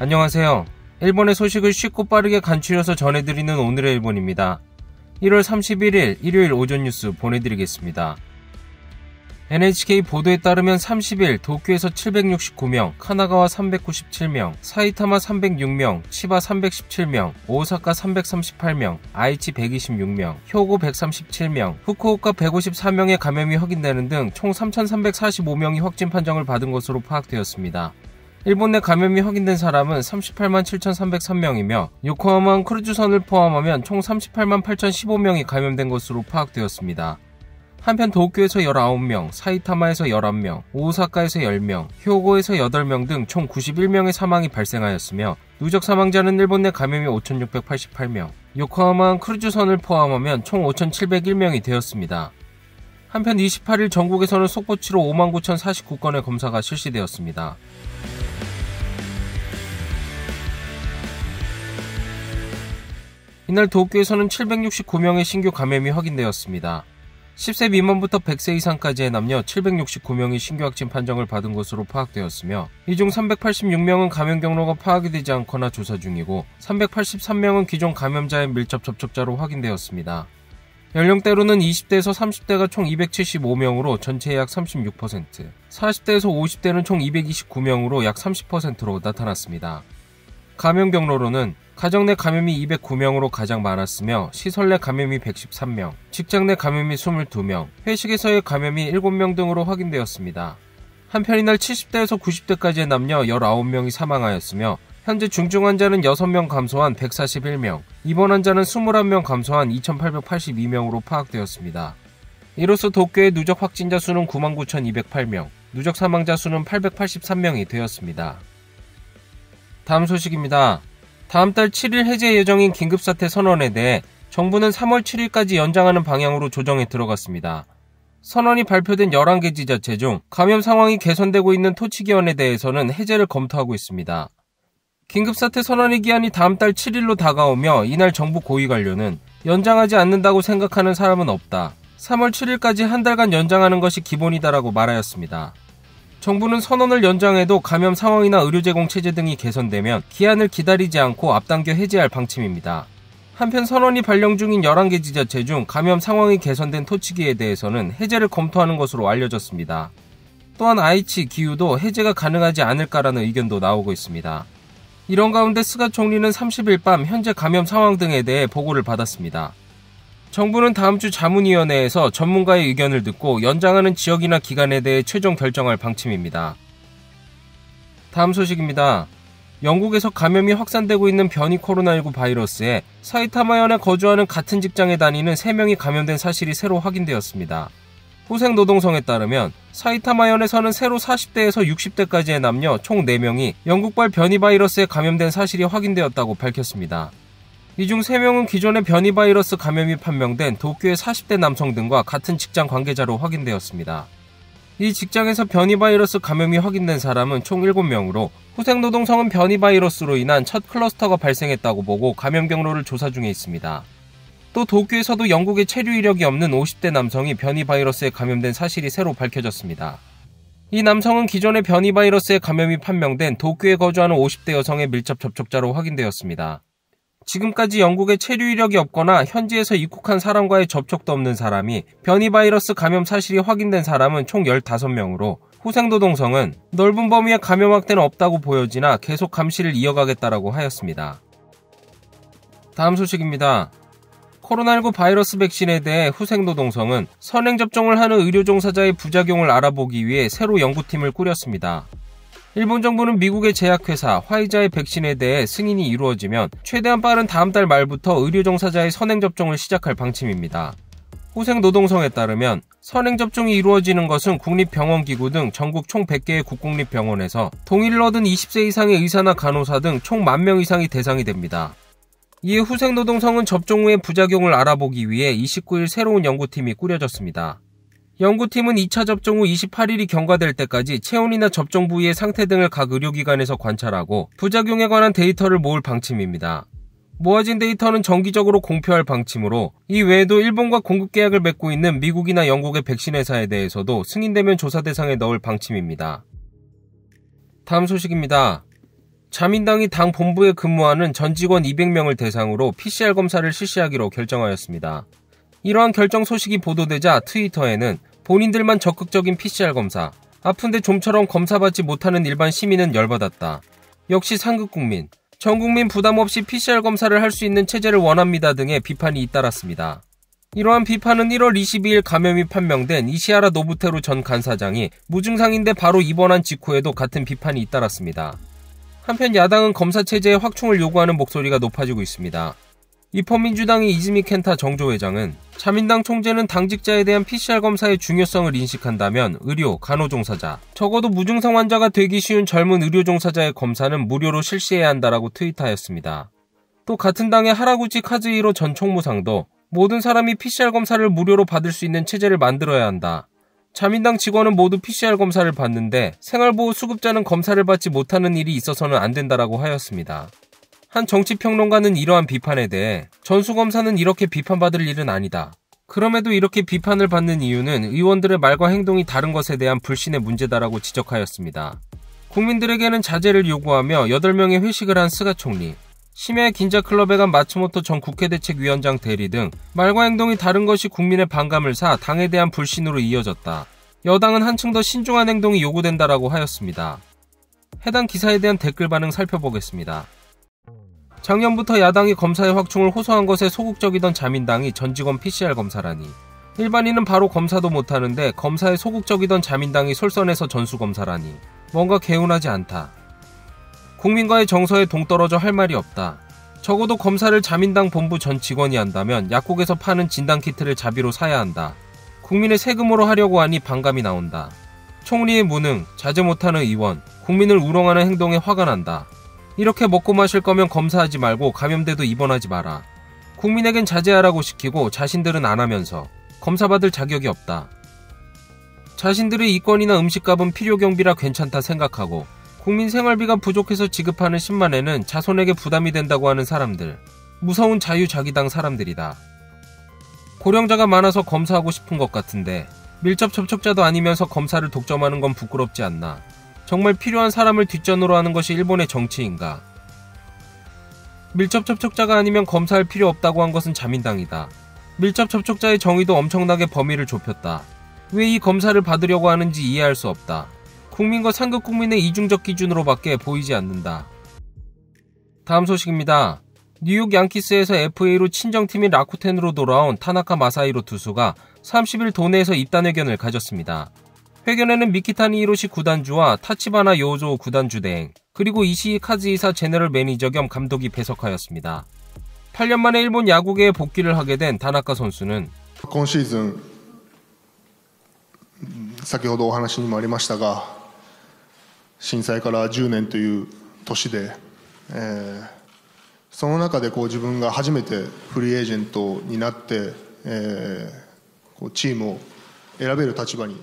안녕하세요. 일본의 소식을 쉽고 빠르게 간추려서 전해드리는 오늘의 일본입니다. 1월 31일 일요일 오전 뉴스 보내드리겠습니다. NHK 보도에 따르면 30일 도쿄에서 769명, 카나가와 397명, 사이타마 306명, 치바 317명, 오사카 338명, 아이치 126명, 효고 137명, 후쿠오카 154명의 감염이 확인되는 등 총 3,345명이 확진 판정을 받은 것으로 파악되었습니다. 일본 내 감염이 확인된 사람은 38만 7,303명이며 요코하마 크루즈선을 포함하면 총 38만 8,015명이 감염된 것으로 파악되었습니다. 한편 도쿄에서 19명, 사이타마에서 11명, 오사카에서 10명, 효고에서 8명 등 총 91명의 사망이 발생하였으며 누적 사망자는 일본 내 감염이 5,688명, 요코하마 크루즈선을 포함하면 총 5,701명이 되었습니다. 한편 28일 전국에서는 속보치로 59,049건의 검사가 실시되었습니다. 이날 도쿄에서는 769명의 신규 감염이 확인되었습니다. 10세 미만부터 100세 이상까지의 남녀 769명이 신규 확진 판정을 받은 것으로 파악되었으며 이 중 386명은 감염 경로가 파악이 되지 않거나 조사 중이고 383명은 기존 감염자의 밀접 접촉자로 확인되었습니다. 연령대로는 20대에서 30대가 총 275명으로 전체의 약 36%, 40대에서 50대는 총 229명으로 약 30%로 나타났습니다. 감염 경로로는 가정 내 감염이 209명으로 가장 많았으며 시설 내 감염이 113명, 직장 내 감염이 22명, 회식에서의 감염이 7명 등으로 확인되었습니다. 한편 이날 70대에서 90대까지의 남녀 19명이 사망하였으며 현재 중증 환자는 6명 감소한 141명, 입원 환자는 21명 감소한 2,882명으로 파악되었습니다. 이로써 도쿄의 누적 확진자 수는 99,208명, 누적 사망자 수는 883명이 되었습니다. 다음 소식입니다. 다음 달 7일 해제 예정인 긴급사태 선언에 대해 정부는 3월 7일까지 연장하는 방향으로 조정에 들어갔습니다. 선언이 발표된 11개 지자체 중 감염 상황이 개선되고 있는 토치기현에 대해서는 해제를 검토하고 있습니다. 긴급사태 선언의 기한이 다음 달 7일로 다가오며 이날 정부 고위 관료는 연장하지 않는다고 생각하는 사람은 없다. 3월 7일까지 한 달간 연장하는 것이 기본이다라고 말하였습니다. 정부는 선언을 연장해도 감염 상황이나 의료 제공 체제 등이 개선되면 기한을 기다리지 않고 앞당겨 해제할 방침입니다. 한편 선언이 발령 중인 11개 지자체 중 감염 상황이 개선된 토치기에 대해서는 해제를 검토하는 것으로 알려졌습니다. 또한 아이치, 기후도 해제가 가능하지 않을까라는 의견도 나오고 있습니다. 이런 가운데 스가 총리는 30일 밤 현재 감염 상황 등에 대해 보고를 받았습니다. 정부는 다음 주 자문위원회에서 전문가의 의견을 듣고 연장하는 지역이나 기간에 대해 최종 결정할 방침입니다. 다음 소식입니다. 영국에서 감염이 확산되고 있는 변이 코로나19 바이러스에 사이타마현에 거주하는 같은 직장에 다니는 3명이 감염된 사실이 새로 확인되었습니다. 후생노동성에 따르면 사이타마현에서는 새로 40대에서 60대까지의 남녀 총 4명이 영국발 변이 바이러스에 감염된 사실이 확인되었다고 밝혔습니다. 이 중 3명은 기존의 변이 바이러스 감염이 판명된 도쿄의 40대 남성 등과 같은 직장 관계자로 확인되었습니다. 이 직장에서 변이 바이러스 감염이 확인된 사람은 총 7명으로 후생노동성은 변이 바이러스로 인한 첫 클러스터가 발생했다고 보고 감염 경로를 조사 중에 있습니다. 또 도쿄에서도 영국에 체류 이력이 없는 50대 남성이 변이 바이러스에 감염된 사실이 새로 밝혀졌습니다. 이 남성은 기존의 변이 바이러스에 감염이 판명된 도쿄에 거주하는 50대 여성의 밀접 접촉자로 확인되었습니다. 지금까지 영국에 체류 이력이 없거나 현지에서 입국한 사람과의 접촉도 없는 사람이 변이 바이러스 감염 사실이 확인된 사람은 총 15명으로 후생노동성은 넓은 범위의 감염 확대는 없다고 보여지나 계속 감시를 이어가겠다라고 하였습니다. 다음 소식입니다. 코로나19 바이러스 백신에 대해 후생노동성은 선행접종을 하는 의료 종사자의 부작용을 알아보기 위해 새로 연구팀을 꾸렸습니다. 일본 정부는 미국의 제약회사 화이자의 백신에 대해 승인이 이루어지면 최대한 빠른 다음 달 말부터 의료 종사자의 선행접종을 시작할 방침입니다. 후생노동성에 따르면 선행접종이 이루어지는 것은 국립병원기구 등 전국 총 100개의 국공립병원에서 동의를 얻은 20세 이상의 의사나 간호사 등 총 10,000명 이상이 대상이 됩니다. 이에 후생노동성은 접종 후의 부작용을 알아보기 위해 29일 새로운 연구팀이 꾸려졌습니다. 연구팀은 2차 접종 후 28일이 경과될 때까지 체온이나 접종 부위의 상태 등을 각 의료기관에서 관찰하고 부작용에 관한 데이터를 모을 방침입니다. 모아진 데이터는 정기적으로 공표할 방침으로 이 외에도 일본과 공급 계약을 맺고 있는 미국이나 영국의 백신 회사에 대해서도 승인되면 조사 대상에 넣을 방침입니다. 다음 소식입니다. 자민당이 당 본부에 근무하는 전 직원 200명을 대상으로 PCR 검사를 실시하기로 결정하였습니다. 이러한 결정 소식이 보도되자 트위터에는 본인들만 적극적인 PCR 검사, 아픈데 좀처럼 검사받지 못하는 일반 시민은 열받았다. 역시 상급국민, 전국민 부담없이 PCR 검사를 할 수 있는 체제를 원합니다 등의 비판이 잇따랐습니다. 이러한 비판은 1월 22일 감염이 판명된 이시하라 노부테루 전 간사장이 무증상인데 바로 입원한 직후에도 같은 비판이 잇따랐습니다. 한편 야당은 검사 체제의 확충을 요구하는 목소리가 높아지고 있습니다. 입헌민주당의 이즈미 켄타 정조회장은 자민당 총재는 당직자에 대한 PCR 검사의 중요성을 인식한다면 의료, 간호종사자, 적어도 무증상 환자가 되기 쉬운 젊은 의료종사자의 검사는 무료로 실시해야 한다라고 트윗하였습니다. 또 같은 당의 하라구치 카즈히로 전 총무상도 모든 사람이 PCR 검사를 무료로 받을 수 있는 체제를 만들어야 한다. 자민당 직원은 모두 PCR 검사를 받는데 생활보호 수급자는 검사를 받지 못하는 일이 있어서는 안 된다라고 하였습니다. 한 정치평론가는 이러한 비판에 대해 전수검사는 이렇게 비판받을 일은 아니다. 그럼에도 이렇게 비판을 받는 이유는 의원들의 말과 행동이 다른 것에 대한 불신의 문제다라고 지적하였습니다. 국민들에게는 자제를 요구하며 8명의 회식을 한 스가 총리, 심야 긴자클럽에 간 마츠모토 전 국회대책위원장 대리 등 말과 행동이 다른 것이 국민의 반감을 사 당에 대한 불신으로 이어졌다. 여당은 한층 더 신중한 행동이 요구된다라고 하였습니다. 해당 기사에 대한 댓글 반응 살펴보겠습니다. 작년부터 야당이 검사의 확충을 호소한 것에 소극적이던 자민당이 전 직원 PCR 검사라니. 일반인은 바로 검사도 못하는데 검사에 소극적이던 자민당이 솔선해서 전수검사라니. 뭔가 개운하지 않다. 국민과의 정서에 동떨어져 할 말이 없다. 적어도 검사를 자민당 본부 전 직원이 한다면 약국에서 파는 진단키트를 자비로 사야 한다. 국민의 세금으로 하려고 하니 반감이 나온다. 총리의 무능, 자제 못하는 의원, 국민을 우롱하는 행동에 화가 난다. 이렇게 먹고 마실 거면 검사하지 말고 감염돼도 입원하지 마라. 국민에겐 자제하라고 시키고 자신들은 안 하면서 검사받을 자격이 없다. 자신들의 이권이나 음식값은 필요경비라 괜찮다 생각하고 국민 생활비가 부족해서 지급하는 10만엔은 자손에게 부담이 된다고 하는 사람들. 무서운 자유자기당 사람들이다. 고령자가 많아서 검사하고 싶은 것 같은데 밀접 접촉자도 아니면서 검사를 독점하는 건 부끄럽지 않나. 정말 필요한 사람을 뒷전으로 하는 것이 일본의 정치인가? 밀접 접촉자가 아니면 검사할 필요 없다고 한 것은 자민당이다. 밀접 접촉자의 정의도 엄청나게 범위를 좁혔다. 왜 이 검사를 받으려고 하는지 이해할 수 없다. 국민과 상급 국민의 이중적 기준으로밖에 보이지 않는다. 다음 소식입니다. 뉴욕 양키스에서 FA로 친정팀인 라쿠텐으로 돌아온 타나카 마사히로 투수가 30일 도내에서 입단 회견을 가졌습니다. 회견에는 미키타니 히로시 구단주와 타치바나 요조 구단주 대행, 그리고 이시이 카즈이사 제너럴 매니저 겸 감독이 배석하였습니다. 8년 만에 일본 야구계에 복귀를 하게 된 타나카 선수는 今シーズン先ほどお話にもありましたが震災から10年という年で、その中で自分が初めてフリーエージェントになって、チームを選べる立場に、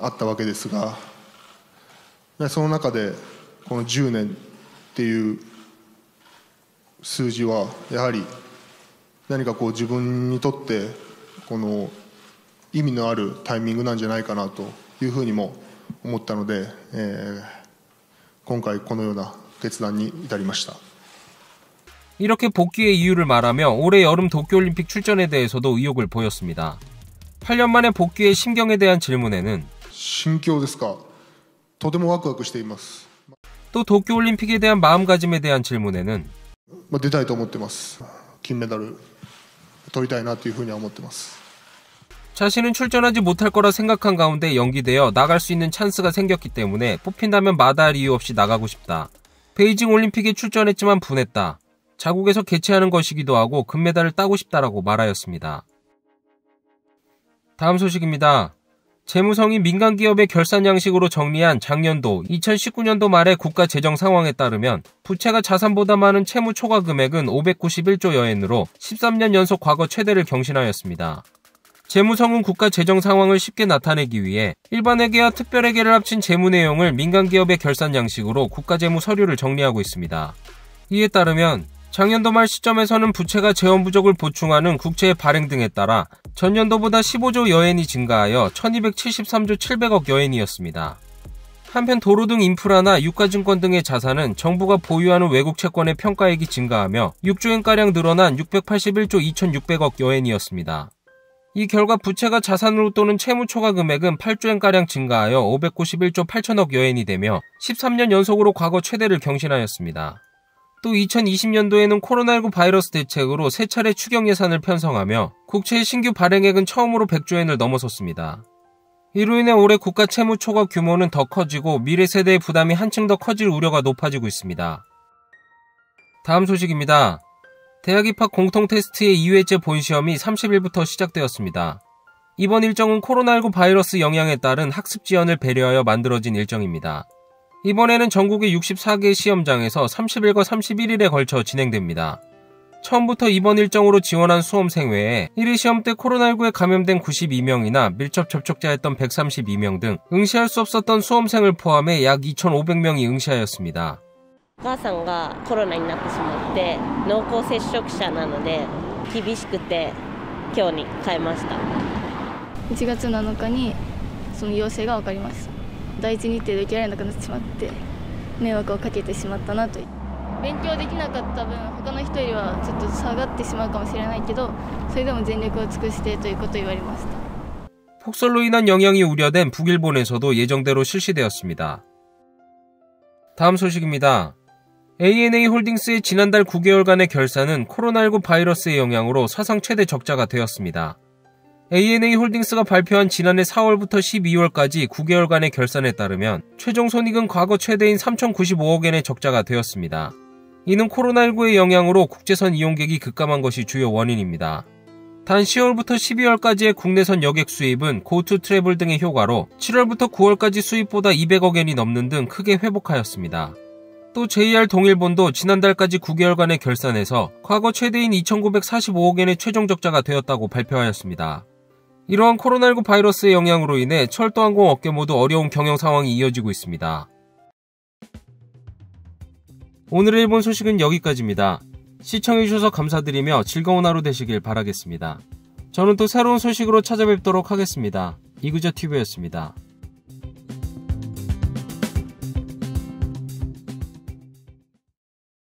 あったわけですが、その中でこの10年っていう数字はやはり何か自分にとってこの意味のあるタイミングなんじゃないかなというふうにも思ったので、今回このような決断に至りました。 이렇게 복귀의 이유를 말하며 올해 여름 도쿄올림픽 출전에 대해서도 의욕을 보였습니다. 8년 만에 복귀의 심경에 대한 질문에는 心境ですか。とてもワクワクしています。 또 도쿄올림픽에 대한 마음가짐에 대한 질문에는 出たいと思ってます。金メダル取りたいなというふうには思ってます。 자신은 출전하지 못할 거라 생각한 가운데 연기되어 나갈 수 있는 찬스가 생겼기 때문에 뽑힌다면 마다할 이유 없이 나가고 싶다. 베이징 올림픽에 출전했지만 분했다. 자국에서 개최하는 것이기도 하고 금메달을 따고 싶다라고 말하였습니다. 다음 소식입니다. 재무성이 민간기업의 결산 양식으로 정리한 작년도 2019년도 말의 국가 재정 상황에 따르면 부채가 자산보다 많은 채무 초과 금액은 591조 여엔으로 13년 연속 과거 최대를 경신하였습니다. 재무성은 국가 재정 상황을 쉽게 나타내기 위해 일반회계와 특별회계를 합친 재무 내용을 민간기업의 결산 양식으로 국가재무 서류를 정리하고 있습니다. 이에 따르면 작년도 말 시점에서는 부채가 재원 부족을 보충하는 국채의 발행 등에 따라 전년도보다 15조 여엔이 증가하여 1273조 700억 여엔이었습니다. 한편 도로 등 인프라나 유가증권 등의 자산은 정부가 보유하는 외국 채권의 평가액이 증가하며 6조엔가량 늘어난 681조 2,600억 여엔이었습니다. 이 결과 부채가 자산으로 또는 채무 초과 금액은 8조엔가량 증가하여 591조 8천억 여엔이 되며 13년 연속으로 과거 최대를 경신하였습니다. 또 2020년도에는 코로나19 바이러스 대책으로 3차례 추경 예산을 편성하며 국채의 신규 발행액은 처음으로 100조엔을 넘어섰습니다. 이로 인해 올해 국가 채무 초과 규모는 더 커지고 미래 세대의 부담이 한층 더 커질 우려가 높아지고 있습니다. 다음 소식입니다. 대학 입학 공통 테스트의 2회째 본시험이 30일부터 시작되었습니다. 이번 일정은 코로나19 바이러스 영향에 따른 학습 지연을 배려하여 만들어진 일정입니다. 이번에는 전국의 64개 시험장에서 30일과 31일에 걸쳐 진행됩니다. 처음부터 이번 일정으로 지원한 수험생 외에 1회 시험 때 코로나19에 감염된 92명이나 밀접 접촉자였던 132명 등 응시할 수 없었던 수험생을 포함해 약 2,500명이 응시하였습니다. お母さんがコロナになってしまって濃厚接触者なので厳しくて今日に変えました。1月7日にその陽性が分かりました。第一日程で受けられなくなってしまって迷惑をかけてしまったなと。勉強できなかった分他の人よりはちょっと下がってしまうかもしれないけどそれでも全力を尽くしてということを言われました。 폭설로 인한 영향이 우려된 북일본에서도 예정대로 실시되었습니다. 다음 소식입니다. ANA 홀딩스의 지난달 9개월간의 결산은 코로나19 바이러스의 영향으로 사상 최대 적자가 되었습니다. ANA 홀딩스가 발표한 지난해 4월부터 12월까지 9개월간의 결산에 따르면 최종 손익은 과거 최대인 3,095억엔의 적자가 되었습니다. 이는 코로나19의 영향으로 국제선 이용객이 급감한 것이 주요 원인입니다. 단 10월부터 12월까지의 국내선 여객 수입은 고투 트래블 등의 효과로 7월부터 9월까지 수입보다 200억엔이 넘는 등 크게 회복하였습니다. 또 JR 동일본도 지난달까지 9개월간의 결산에서 과거 최대인 2,945억엔의 최종 적자가 되었다고 발표하였습니다. 이러한 코로나19 바이러스의 영향으로 인해 철도항공 업계 모두 어려운 경영 상황이 이어지고 있습니다. 오늘의 일본 소식은 여기까지입니다. 시청해주셔서 감사드리며 즐거운 하루 되시길 바라겠습니다. 저는 또 새로운 소식으로 찾아뵙도록 하겠습니다. 이그저TV였습니다.